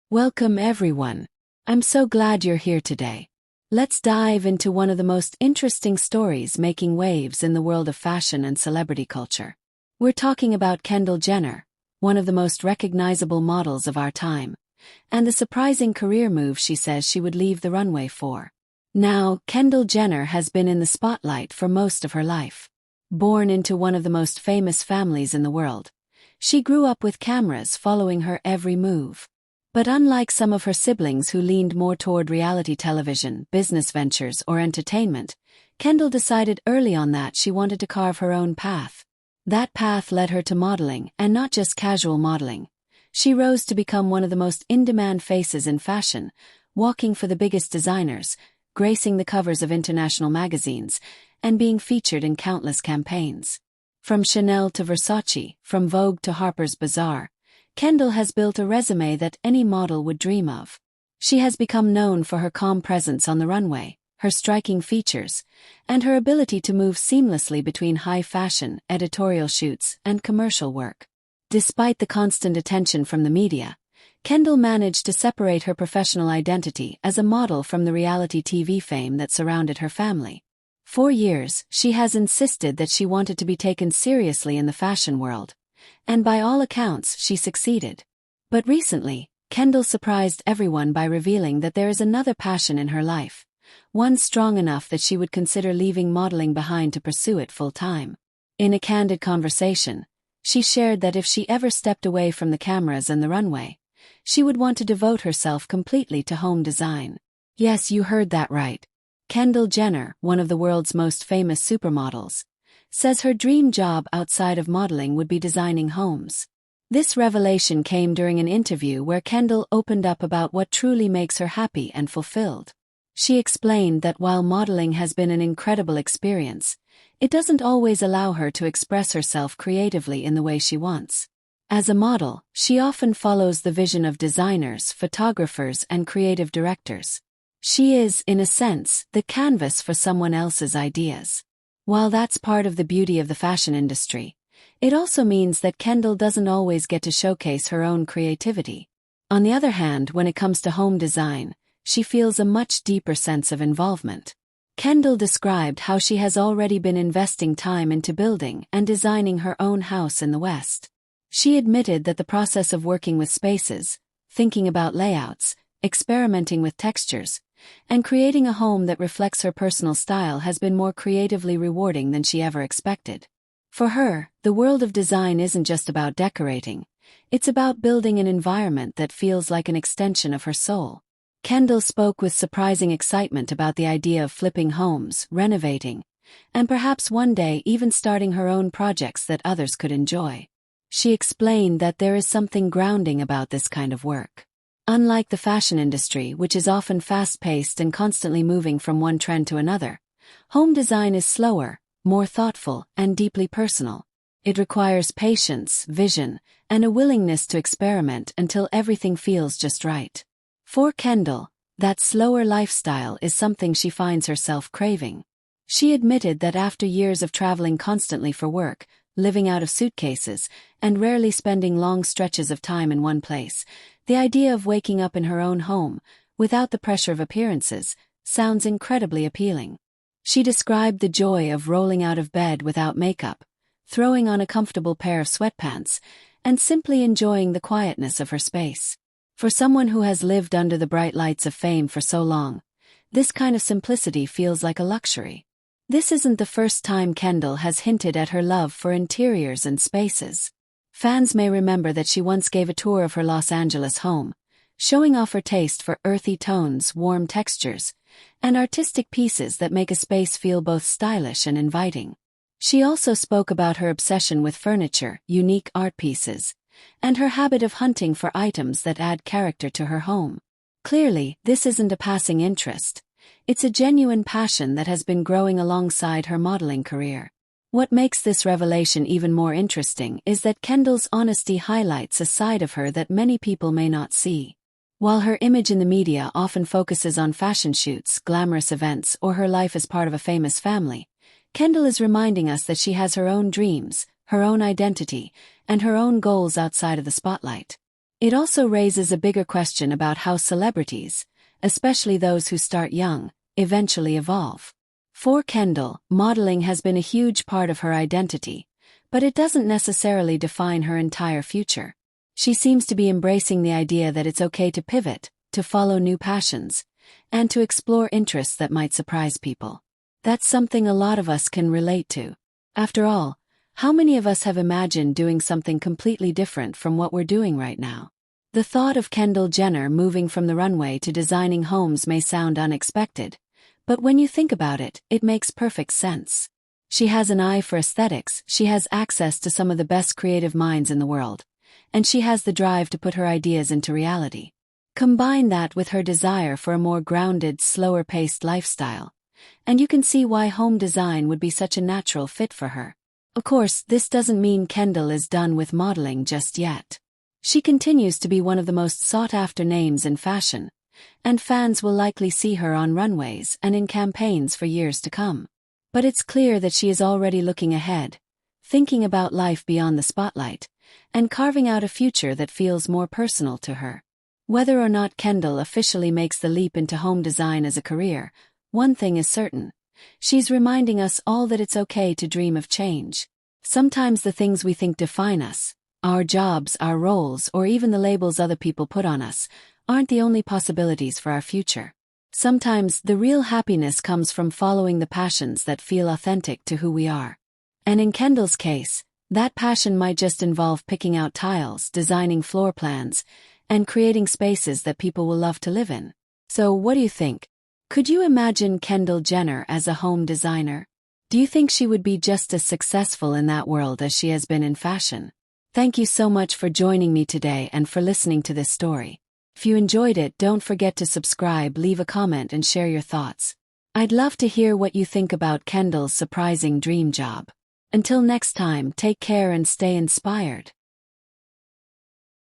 Welcome everyone. I'm so glad you're here today. Let's dive into one of the most interesting stories making waves in the world of fashion and celebrity culture. We're talking about Kendall Jenner, one of the most recognizable models of our time, and the surprising career move she says she would leave the runway for. Now, Kendall Jenner has been in the spotlight for most of her life. Born into one of the most famous families in the world, she grew up with cameras following her every move. But unlike some of her siblings who leaned more toward reality television, business ventures, or entertainment, Kendall decided early on that she wanted to carve her own path. That path led her to modeling, and not just casual modeling. She rose to become one of the most in-demand faces in fashion, walking for the biggest designers, gracing the covers of international magazines, and being featured in countless campaigns. From Chanel to Versace, from Vogue to Harper's Bazaar, Kendall has built a resume that any model would dream of. She has become known for her calm presence on the runway, her striking features, and her ability to move seamlessly between high fashion, editorial shoots, and commercial work. Despite the constant attention from the media, Kendall managed to separate her professional identity as a model from the reality TV fame that surrounded her family. For years, she has insisted that she wanted to be taken seriously in the fashion world, and by all accounts she succeeded. But recently, Kendall surprised everyone by revealing that there is another passion in her life, one strong enough that she would consider leaving modeling behind to pursue it full-time. In a candid conversation, she shared that if she ever stepped away from the cameras and the runway, she would want to devote herself completely to home design. Yes, you heard that right. Kendall Jenner, one of the world's most famous supermodels, says her dream job outside of modeling would be designing homes. This revelation came during an interview where Kendall opened up about what truly makes her happy and fulfilled. She explained that while modeling has been an incredible experience, it doesn't always allow her to express herself creatively in the way she wants. As a model, she often follows the vision of designers, photographers, and creative directors. She is, in a sense, the canvas for someone else's ideas. While that's part of the beauty of the fashion industry, it also means that Kendall doesn't always get to showcase her own creativity. On the other hand, when it comes to home design, she feels a much deeper sense of involvement. Kendall described how she has already been investing time into building and designing her own house in the West. She admitted that the process of working with spaces, thinking about layouts, experimenting with textures, and creating a home that reflects her personal style has been more creatively rewarding than she ever expected. For her, the world of design isn't just about decorating, it's about building an environment that feels like an extension of her soul. Kendall spoke with surprising excitement about the idea of flipping homes, renovating, and perhaps one day even starting her own projects that others could enjoy. She explained that there is something grounding about this kind of work. Unlike the fashion industry, which is often fast-paced and constantly moving from one trend to another, home design is slower, more thoughtful, and deeply personal. It requires patience, vision, and a willingness to experiment until everything feels just right. For Kendall, that slower lifestyle is something she finds herself craving. She admitted that after years of traveling constantly for work, living out of suitcases, and rarely spending long stretches of time in one place, the idea of waking up in her own home, without the pressure of appearances, sounds incredibly appealing. She described the joy of rolling out of bed without makeup, throwing on a comfortable pair of sweatpants, and simply enjoying the quietness of her space. For someone who has lived under the bright lights of fame for so long, this kind of simplicity feels like a luxury. This isn't the first time Kendall has hinted at her love for interiors and spaces. Fans may remember that she once gave a tour of her Los Angeles home, showing off her taste for earthy tones, warm textures, and artistic pieces that make a space feel both stylish and inviting. She also spoke about her obsession with furniture, unique art pieces, and her habit of hunting for items that add character to her home. Clearly, this isn't a passing interest. It's a genuine passion that has been growing alongside her modeling career. What makes this revelation even more interesting is that Kendall's honesty highlights a side of her that many people may not see. While her image in the media often focuses on fashion shoots, glamorous events, or her life as part of a famous family, Kendall is reminding us that she has her own dreams, her own identity, and her own goals outside of the spotlight. It also raises a bigger question about how celebrities, especially those who start young, eventually evolve. For Kendall, modeling has been a huge part of her identity, but it doesn't necessarily define her entire future. She seems to be embracing the idea that it's okay to pivot, to follow new passions, and to explore interests that might surprise people. That's something a lot of us can relate to. After all, how many of us have imagined doing something completely different from what we're doing right now? The thought of Kendall Jenner moving from the runway to designing homes may sound unexpected, but when you think about it, it makes perfect sense. She has an eye for aesthetics, she has access to some of the best creative minds in the world, and she has the drive to put her ideas into reality. Combine that with her desire for a more grounded, slower-paced lifestyle, and you can see why home design would be such a natural fit for her. Of course, this doesn't mean Kendall is done with modeling just yet. She continues to be one of the most sought-after names in fashion, and fans will likely see her on runways and in campaigns for years to come. But it's clear that she is already looking ahead, thinking about life beyond the spotlight, and carving out a future that feels more personal to her. Whether or not Kendall officially makes the leap into home design as a career, one thing is certain. She's reminding us all that it's okay to dream of change. Sometimes the things we think define us, our jobs, our roles, or even the labels other people put on us, aren't the only possibilities for our future. Sometimes the real happiness comes from following the passions that feel authentic to who we are. And in Kendall's case, that passion might just involve picking out tiles, designing floor plans, and creating spaces that people will love to live in. So what do you think? Could you imagine Kendall Jenner as a home designer? Do you think she would be just as successful in that world as she has been in fashion? Thank you so much for joining me today and for listening to this story. If you enjoyed it, don't forget to subscribe, leave a comment, and share your thoughts. I'd love to hear what you think about Kendall's surprising dream job. Until next time, take care and stay inspired.